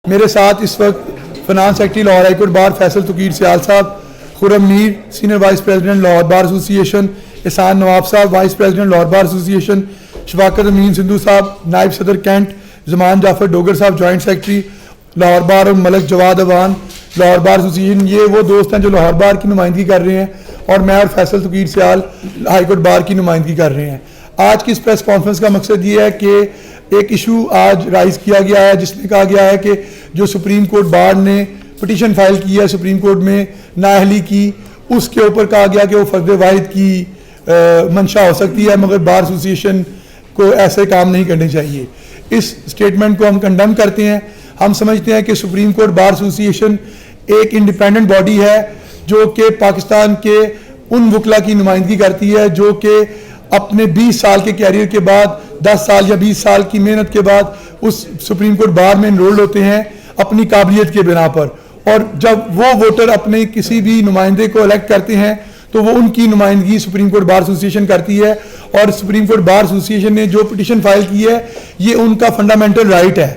मेरे साथ इस वक्त finance secretary Lahore high court bar Faisal Taqir Sial साहब, Khurram Mir senior vice president Lahore bar association, Ehsan Nawab साहब vice president Lahore bar association, Shafaqat Amin Sindhu साहब नायब सदर कैंट, जमान जाफर डोगर साहब जॉइंट सेक्रेटरी लाहौर बार और मलक जवाद अवान लाहौर बार एसोसिएशन। ये वो दोस्त हैं जो लाहौर बार की नुमाइंदगी कर रहे हैं और मैं और फैसल तकीर सियाल हाई कोर्ट बार की नुमाइंदगी कर रहे हैं। आज की इस प्रेस कॉन्फ्रेंस का मकसद ये है कि एक इशू आज राइज किया गया है जिसमें कहा गया है कि जो सुप्रीम कोर्ट बार ने पिटीशन फाइल की है सुप्रीम कोर्ट में नाअहली की, उसके ऊपर कहा गया कि वो फर्द वाहिद की मंशा हो सकती है, मगर बार एसोसिएशन को ऐसे काम नहीं करने चाहिए। इस स्टेटमेंट को हम कंडेम करते हैं। हम समझते हैं कि सुप्रीम कोर्ट बार एसोसिएशन एक इंडिपेंडेंट बॉडी है जो कि पाकिस्तान के उन वकला की नुमाइंदगी करती है जो कि अपने 20 साल के कैरियर के बाद 10 साल या 20 साल की मेहनत के बाद उस सुप्रीम कोर्ट बार में इनरोल्ड होते हैं अपनी काबिलियत के बिना पर, और जब वो वोटर अपने किसी भी नुमाइंदे को इलेक्ट करते हैं तो वो उनकी नुमाइंदगी सुप्रीम कोर्ट बार एसोसिएशन करती है। और सुप्रीम कोर्ट बार एसोसिएशन ने जो पिटीशन फाइल की है ये उनका फंडामेंटल राइट है,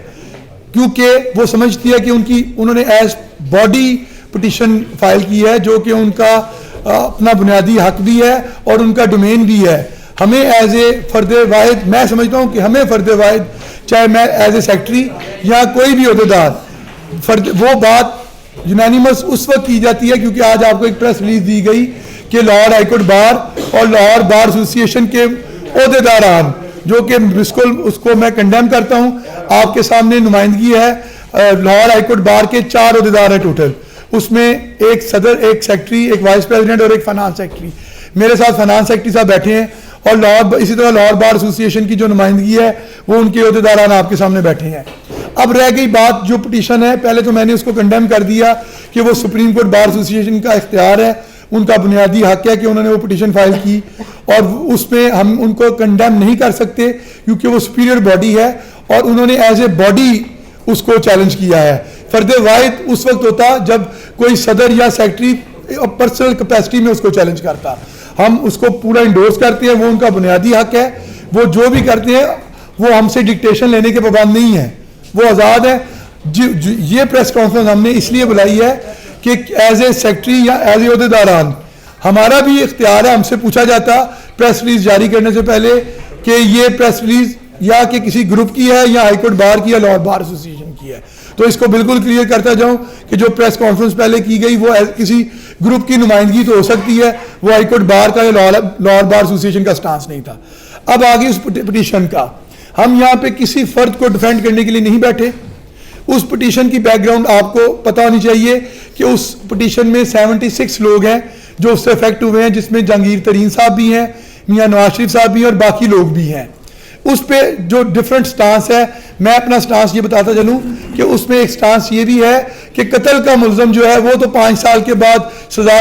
क्योंकि वो समझती है कि उन्होंने एज बॉडी पिटीशन फाइल की है जो कि उनका अपना बुनियादी हक भी है और उनका डोमेन भी है। हमें एज ए फर्द वाहिद, मैं समझता हूँ कि हमें फर्द वाहिद, चाहे मैं एज ए सेक्रेटरी या कोई भी अहदेदार, वो बात यूनानिमस उस वक्त की जाती है क्योंकि आज आपको एक प्रेस रिलीज दी गई कि लाहौर हाई कोर्ट बार और लाहौर बार एसोसिएशन के अहदेदारान, जो कि बिल्कुल उसको मैं कंडेम करता हूँ। आपके सामने नुमाइंदगी है लाहौर हाई कोर्ट बार के 4 अहदेदार है टोटल, उसमें एक सदर, एक सेक्रेटरी, एक वाइस प्रेसिडेंट और एक फाइनेंस सेक्रेटरी। मेरे साथ फाइनेंस सेक्रेटरी साहब बैठे हैं और लाहौर, इसी तरह लाहौर बार एसोसिएशन की जो नुमाइंदगी है वो उनके अहदेदारान आपके सामने बैठे हैं। अब रह गई बात जो पिटीशन है, पहले तो मैंने उसको कंडेम कर दिया कि वो सुप्रीम कोर्ट बार एसोसिएशन का इख्तियार है, उनका बुनियादी हक है कि उन्होंने वो पिटीशन फाइल की, और उसमें हम उनको कंडेम नहीं कर सकते क्योंकि वो सुपीरियर बॉडी है और उन्होंने एज ए बॉडी उसको चैलेंज किया है। फर्द वाहिद उस वक्त होता जब कोई सदर या सेक्रेटरी पर्सनल कैपेसिटी में उसको चैलेंज करता। हम उसको पूरा इंडोर्स करते हैं, वो उनका बुनियादी हक है, वो जो भी करते हैं वो हमसे डिक्टेशन लेने के पाबंद नहीं है, वो आज़ाद है। ये प्रेस कॉन्फ्रेंस हमने इसलिए बुलाई है कि एज ए सेक्रेटरी या एज ए अहदेदारान हमारा भी इख्तियार है। हमसे पूछा जाता प्रेस रिलीज जारी करने से पहले कि ये प्रेस रिलीज या कि किसी ग्रुप की है या हाईकोर्ट बार की या लाहौर बार एसोसिएशन की है, तो इसको बिल्कुल क्लियर करता जाऊं कि जो प्रेस कॉन्फ्रेंस पहले की गई वो किसी ग्रुप की नुमाइंदगी तो हो सकती है, वो हाईकोर्ट बार का या लाहौर बार एसोसिएशन का स्टांस नहीं था। अब आगे उस पिटीशन का, हम यहाँ पे किसी फर्द को डिफेंड करने के लिए नहीं बैठे। उस पिटीशन की बैकग्राउंड आपको पता होनी चाहिए कि उस पिटीशन में 76 लोग हैं जो उससे अफेक्ट हुए हैं, जिसमें जहांगीर तरीन साहब भी हैं, मियाँ नवाज शरीफ साहब भी हैं और बाकी लोग भी हैं। उस पे जो डिफरेंट स्टांस है, मैं अपना स्टांस ये बताता चलूं कि उसमें एक स्टांस ये भी है कि कत्ल का मुलजम जो है वो तो 5 साल के बाद सजा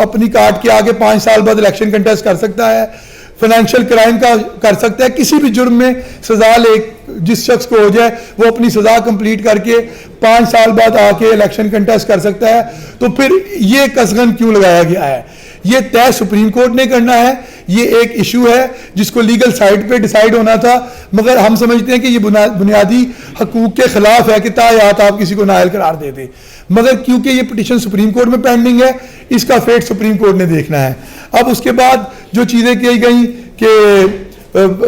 अपनी काट के आगे 5 साल बाद इलेक्शन कंटेस्ट कर सकता है, फाइनेंशियल क्राइम का कर सकता है, किसी भी जुर्म में सजा ले जिस शख्स को हो जाए वो अपनी सजा कंप्लीट करके 5 साल बाद आके इलेक्शन कंटेस्ट कर सकता है। तो फिर ये कसगन क्यों लगाया गया है? ये तय सुप्रीम कोर्ट ने करना है, ये एक इशू है जिसको लीगल साइड पे डिसाइड होना था, मगर हम समझते हैं कि ये बुनियादी हकूक के खिलाफ है कि तायात आप किसी को नाअहल करार दे दे, मगर क्योंकि ये पिटीशन सुप्रीम कोर्ट में पेंडिंग है, इसका फेट सुप्रीम कोर्ट ने देखना है। अब उसके बाद जो चीज़ें की गई कि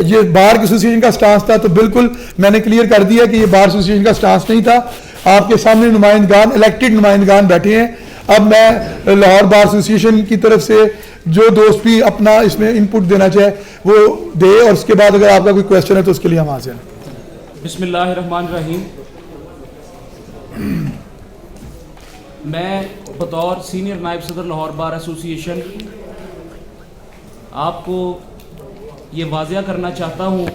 ये बार एसोसिएशन का स्टांस था, तो बिल्कुल मैंने क्लियर कर दिया कि ये बार एसोसिएशन का स्टांस नहीं था। आपके सामने नुमाइंदगान, इलेक्टेड नुमाइंदगान बैठे हैं। अब मैं लाहौर बार एसोसिएशन की तरफ से जो दोस्त भी अपना इसमें इनपुट देना चाहे वो दे, और उसके बाद अगर आपका कोई क्वेश्चन है तो उसके लिए हम हाजिर हैं। बिस्मिल्लाहिर्रहमानिर्रहीम। मैं बतौर सीनियर नायब सदर लाहौर बार एसोसिएशन आपको ये वाज़िया करना चाहता हूँ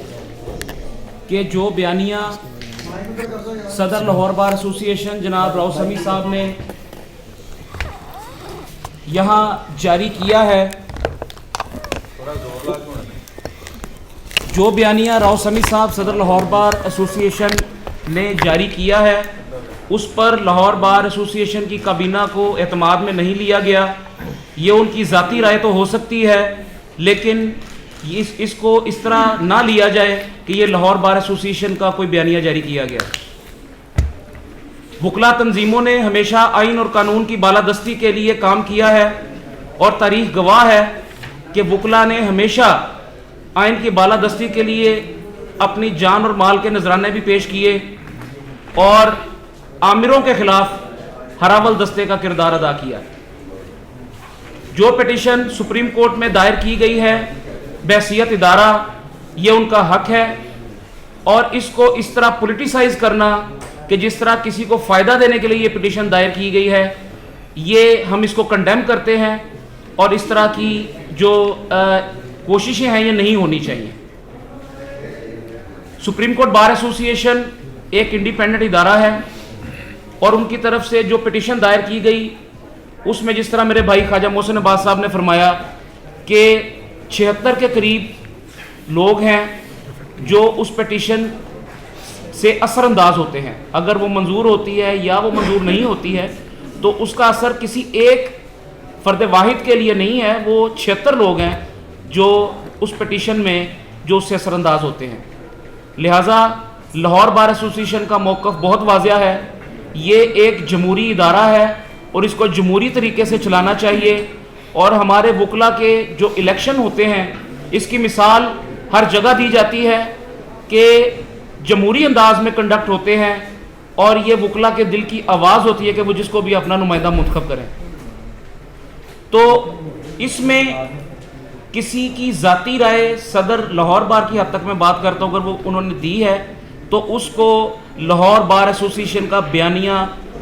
कि जो बयानिया सदर लाहौर बार एसोसिएशन जनाब राव समी साहब ने यहाँ जारी किया है, जो बयानिया राव समी साहब सदर लाहौर बार एसोसिएशन ने जारी किया है उस पर लाहौर बार एसोसिएशन की काबीना को एतमाद में नहीं लिया गया। ये उनकी ज़ाती राय तो हो सकती है, लेकिन इसको इस तरह ना लिया जाए कि ये लाहौर बार एसोसिएशन का कोई बयानिया जारी किया गया। वकला तंजीमों ने हमेशा आइन और कानून की बालादस्ती के लिए काम किया है और तारीख गवाह है कि वकला ने हमेशा आइन की बालादस्ती के लिए अपनी जान और माल के नजराने भी पेश किए और आमिरों के खिलाफ हरावल दस्ते का किरदार अदा किया। जो पिटीशन सुप्रीम कोर्ट में दायर की गई है बहसियत इदारा, ये उनका हक है और इसको इस तरह पॉलिटिसाइज करना कि जिस तरह किसी को फ़ायदा देने के लिए ये पिटीशन दायर की गई है, ये हम इसको कंडेम करते हैं और इस तरह की जो कोशिशें हैं ये नहीं होनी चाहिए। सुप्रीम कोर्ट बार एसोसिएशन एक इंडिपेंडेंट इदारा है और उनकी तरफ से जो पिटीशन दायर की गई उसमें जिस तरह मेरे भाई ख्वाजा मोहसिन अब्बास साहब ने फरमाया कि 76 के करीब लोग हैं जो उस पिटीशन से असरअंदाज होते हैं। अगर वो मंजूर होती है या वो मंजूर नहीं होती है तो उसका असर किसी एक फ़र्द वाहिद के लिए नहीं है, वो 76 लोग हैं जो उस पिटीशन में जो उससे असरअंदाज होते हैं। लिहाजा लाहौर बार एसोसिएशन का मौक़िफ़ बहुत वाज़िया है। ये एक जमहूरी इदारा है और इसको जमहूरी तरीके से चलाना चाहिए और हमारे वकला के जो इलेक्शन होते हैं इसकी मिसाल हर जगह दी जाती है कि जमहूरी अंदाज में कंडक्ट होते हैं और ये वकला के दिल की आवाज़ होती है कि वो जिसको भी अपना नुमाइंदा मुंतखब करें। तो इसमें किसी की ज़ाती राय सदर लाहौर बार की हद तक मैं बात करता हूँ, अगर वो उन्होंने दी है तो उसको लाहौर बार एसोसिएशन का बयानिया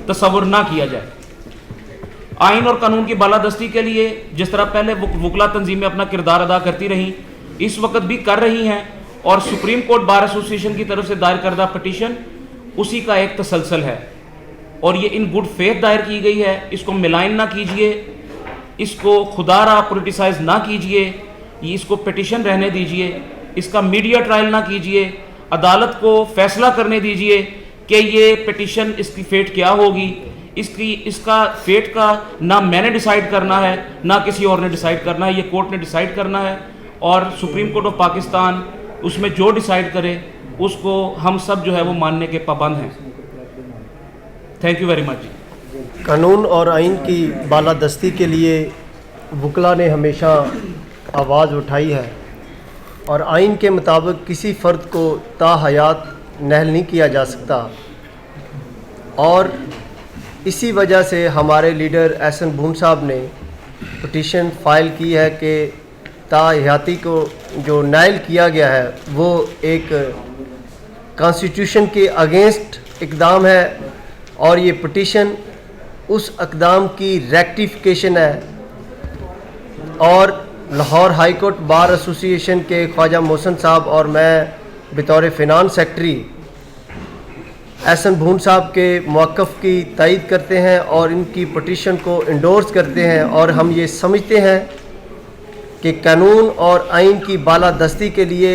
तस्वुर ना किया जाए। आइन और कानून की बालादस्ती के लिए जिस तरह पहले वकला तंजीमें अपना किरदार अदा करती रहीं, इस वक्त भी कर रही हैं और सुप्रीम कोर्ट बार एसोसिएशन की तरफ से दायर करदा पिटीशन उसी का एक तसलसल है और ये इन गुड फेथ दायर की गई है। इसको मिलाइन ना कीजिए, इसको खुदारा पॉलिटिसाइज ना कीजिए, ये इसको पिटीशन रहने दीजिए, इसका मीडिया ट्रायल ना कीजिए, अदालत को फैसला करने दीजिए कि ये पिटीशन इसकी फेट क्या होगी। इसका फेट का ना मैंने डिसाइड करना है ना किसी और ने डिसाइड करना है, ये कोर्ट ने डिसाइड करना है और सुप्रीम कोर्ट ऑफ पाकिस्तान उसमें जो डिसाइड करे उसको हम सब जो है वो मानने के पाबंद हैं। Thank you very much. कानून और आइन की बालादस्ती के लिए वकला ने हमेशा आवाज़ उठाई है और आइन के मुताबिक किसी फ़र्द को ताहयात नहल नहीं किया जा सकता और इसी वजह से हमारे लीडर एहसन बून साहब ने पिटीशन फ़ाइल की है कि ताहयाती को जो नाइल किया गया है वो एक कॉन्स्टिट्यूशन के अगेंस्ट इक़दाम है और ये पिटीशन उस इक़दाम की रेक्टिफिकेशन है। और Lahore high court bar association के ख्वाजा मोहसिन साहब और मैं बतौर फ़िनांस सेक्रेटरी एहसन बून साहब के मौक़िफ़ की तायीद करते हैं और इनकी पिटीशन को इंडोर्स करते हैं और हम ये समझते हैं कि कानून और आइन की बालादस्ती के लिए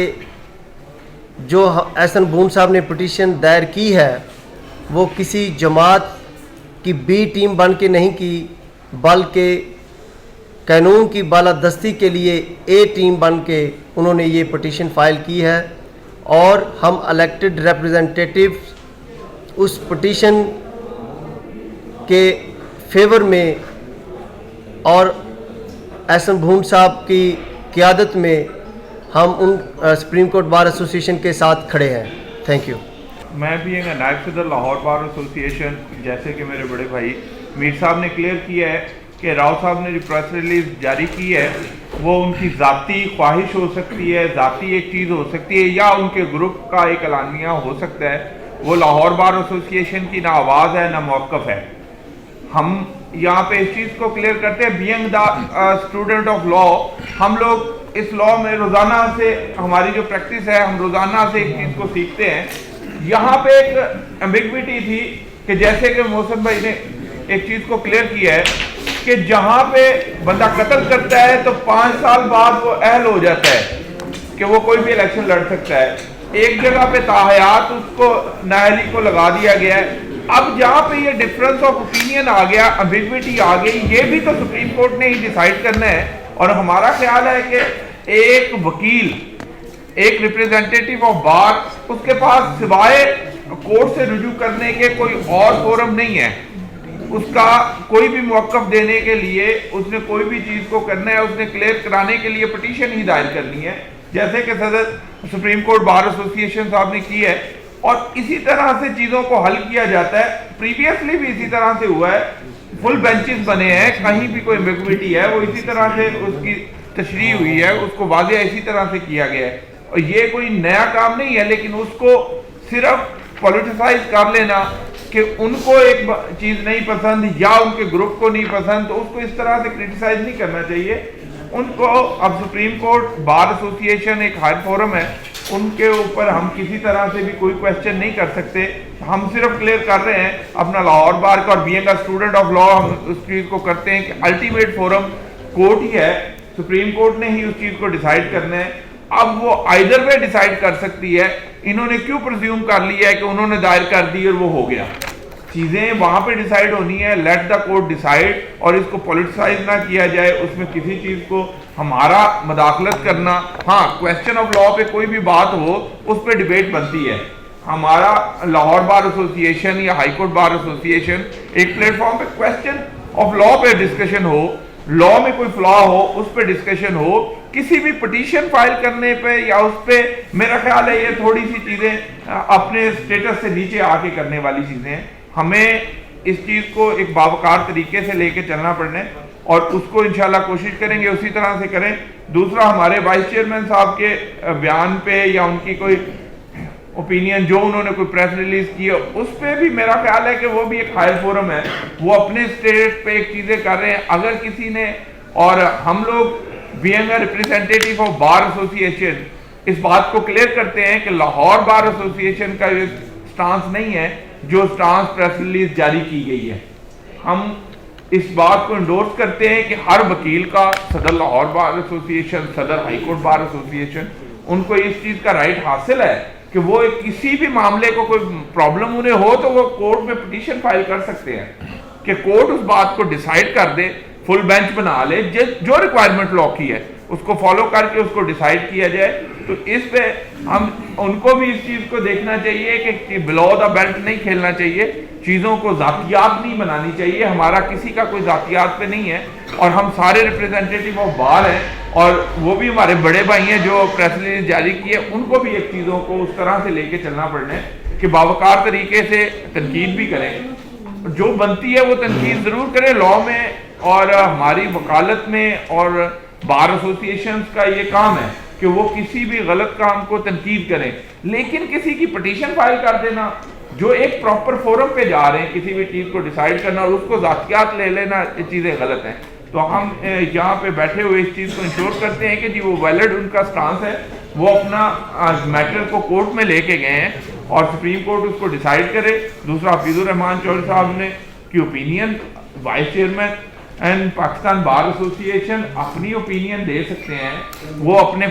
जो एहसन बून साहब ने पिटीशन दायर की है वो किसी जमात की बी टीम बन के नहीं की, बल्कि कानून की बालादस्ती के लिए ए टीम बन के उन्होंने ये पिटीशन फ़ाइल की है और हम इलेक्टेड रिप्रेजेंटेटिव उस पिटीशन के फेवर में और एहसन बून साहब की क़यादत में हम उन सुप्रीम कोर्ट बार एसोसिएशन के साथ खड़े हैं। Thank you. मैं भी एक नायब सदर लाहौर बार एसोसिएशन, जैसे कि मेरे बड़े भाई मीर साहब ने क्लियर किया है कि राव साहब ने जो प्रेस रिलीज जारी की है वो उनकी ज़ाती ख्वाहिश हो सकती है, ज़ाती एक चीज़ हो सकती है या उनके ग्रुप का एक एलानिया हो सकता है। वो लाहौर बार एसोसिएशन की ना आवाज़ है ना मौक़िफ़ है। हम यहाँ पे इस चीज़ को क्लियर करते हैं, being the student of law, हम लोग इस लॉ में रोज़ाना से हमारी जो प्रैक्टिस है हम रोज़ाना से एक चीज़ को सीखते हैं। यहाँ पे एक एम्बिग्विटी थी कि जैसे कि मोहसिन भाई ने एक चीज़ को क्लियर किया है कि जहाँ पे बंदा कत्ल करता है तो 5 साल बाद वो अहल हो जाता है कि वो कोई भी इलेक्शन लड़ सकता है। एक जगह पे ताहयात उसको नाअहली को लगा दिया गया है। अब जहाँ पे ये डिफरेंस ऑफ ओपिनियन आ गया, एम्बिग्विटी आ गई, ये भी तो सुप्रीम कोर्ट ने ही डिसाइड करना है। और हमारा ख्याल है कि एक वकील, एक रिप्रेजेंटेटिव ऑफ बार, उसके पास सिवाय कोर्ट से रुजू करने के कोई और फोरम नहीं है। उसका कोई भी मौक़िफ़ देने के लिए उसने कोई भी चीज़ को करना है, उसने क्लियर कराने के लिए पिटीशन ही दायर करनी है, जैसे कि सदर सुप्रीम कोर्ट बार एसोसिएशन साहब ने की है। और इसी तरह से चीज़ों को हल किया जाता है। प्रीवियसली भी इसी तरह से हुआ है, फुल बेंचेस बने हैं, कहीं भी कोई एम्बिग्विटी है वो इसी तरह से उसकी तशरीह हुई है, उसको वाज़ेह इसी तरह से किया गया है। और ये कोई नया काम नहीं है, लेकिन उसको सिर्फ पॉलिटिसाइज कर लेना कि उनको एक चीज़ नहीं पसंद या उनके ग्रुप को नहीं पसंद, तो उसको इस तरह से क्रिटिसाइज नहीं करना चाहिए उनको। अब सुप्रीम कोर्ट बार एसोसिएशन एक हायर फोरम है, उनके ऊपर हम किसी तरह से भी कोई क्वेश्चन नहीं कर सकते। हम सिर्फ क्लियर कर रहे हैं अपना लाहौर बार का, और being a student of law हम उस चीज़ को करते हैं कि अल्टीमेट फोरम कोर्ट ही है, सुप्रीम कोर्ट ने ही उस चीज़ को डिसाइड करना है। अब वो आइदर वे डिसाइड कर सकती है। इन्होंने क्यों प्रिज्यूम कर लिया है कि उन्होंने दायर कर दी और वो हो गया? चीज़ें वहाँ पे डिसाइड होनी है, लेट द कोर्ट डिसाइड, और इसको पॉलिटिसाइज ना किया जाए, उसमें किसी चीज़ को हमारा मदाखलत करना। हाँ, क्वेश्चन ऑफ लॉ पे कोई भी बात हो उस पर डिबेट बनती है। हमारा लाहौर बार एसोसिएशन या हाई कोर्ट बार एसोसिएशन एक प्लेटफॉर्म पे क्वेश्चन ऑफ लॉ पे डिस्कशन हो, लॉ में कोई फ्लॉ हो उस पर डिस्कशन हो, किसी भी पिटीशन फाइल करने पे या उस पे मेरा ख्याल है ये थोड़ी सी चीज़ें अपने स्टेटस से नीचे आके करने वाली चीज़ें हैं। हमें इस चीज़ को एक बावकार तरीके से लेके चलना पड़ना है और उसको इंशाल्लाह कोशिश करेंगे उसी तरह से करें। दूसरा, हमारे वाइस चेयरमैन साहब के बयान पे या उनकी कोई ओपिनियन जो उन्होंने कोई प्रेस रिलीज की है उस पर भी मेरा ख्याल है कि वो भी एक हायर फोरम है, वो अपने स्टेट पे एक चीज़ें कर रहे हैं। अगर किसी ने, और हम लोग being a representative of bar association इस बात को क्लियर करते हैं कि लाहौर बार एसोसिएशन का ये स्टांस नहीं है जो स्टांस प्रेस रिलीज जारी की गई है। हम इस बात को इंडोर्स करते हैं कि हर वकील का, सदर लाहौर बार एसोसिएशन, सदर हाई कोर्ट बार एसोसिएशन, उनको इस चीज़ का राइट हासिल है कि वो किसी भी मामले को कोई प्रॉब्लम उन्हें हो तो वो कोर्ट में पिटीशन फाइल कर सकते हैं कि कोर्ट उस बात को डिसाइड कर दे, फुल बेंच बना ले, जो रिक्वायरमेंट लॉ की है उसको फॉलो करके उसको डिसाइड किया जाए। तो इस पे हम उनको भी इस चीज़ को देखना चाहिए कि बिलो द बेल्ट नहीं खेलना चाहिए, चीज़ों को जातियात नहीं बनानी चाहिए। हमारा किसी का कोई जातियात पे नहीं है और हम सारे रिप्रेजेंटेटिव ऑफ बार हैं और वो भी हमारे बड़े भाई हैं जो प्रेस रिलीज जारी की है, उनको भी एक चीज़ों को उस तरह से लेके चलना पड़ना है कि बावकार तरीके से तनकीद भी करें, जो बनती है वो तनकीद ज़रूर करें लॉ में। और हमारी वकालत में और बार एसोसिएशन का ये काम है कि वो किसी भी गलत काम को तनकीद करें, लेकिन किसी की पिटीशन फाइल कर देना, जो एक प्रॉपर फोरम पे जा रहे हैं किसी भी चीज़ को डिसाइड करना और उसको जातियात ले लेना, ये चीज़ें गलत हैं। तो हम यहाँ पे बैठे हुए इस चीज़ को इंश्योर करते हैं कि जी वो वैलिड उनका स्टांस है, वो अपना मैटर को कोर्ट में लेके गए हैं और सुप्रीम कोर्ट उसको डिसाइड करे। दूसरा, हफीजुर रहमान चौधरी साहब ने की opinion, vice chairman and Pakistan bar association अपनी ओपिनियन दे सकते हैं। वो अपने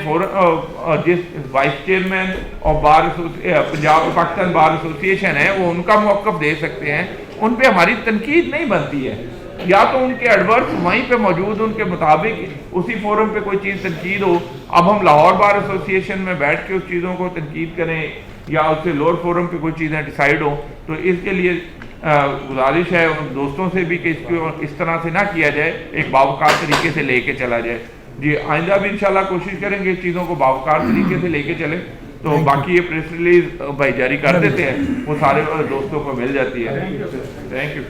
जिस वाइस चेयरमैन और बार पंजाब पाकिस्तान बार एसोसिएशन है वो उनका मौक़िफ़ दे सकते हैं, उन पे हमारी तनकीद नहीं बनती है। या तो उनके एडवर्स वहीं पे मौजूद उनके मुताबिक उसी फोरम पे कोई चीज़ तनकीद हो। अब हम लाहौर बार एसोसिएशन में बैठ के उस चीज़ों को तनकीद करें या उससे लोअर फोरम पे कोई चीज़ें डिसाइड हो, तो इसके लिए गुजारिश है दोस्तों से भी कि इसको इस तरह से ना किया जाए, एक बावकार तरीके से लेके चला जाए। जी, आइंदा भी इंशाल्लाह कोशिश करेंगे इस चीज़ों को बावकार तरीके से लेके चलें। तो बाकी ये प्रेस रिलीज भाई जारी कर देते हैं, वो सारे दोस्तों को मिल जाती है। Thank you.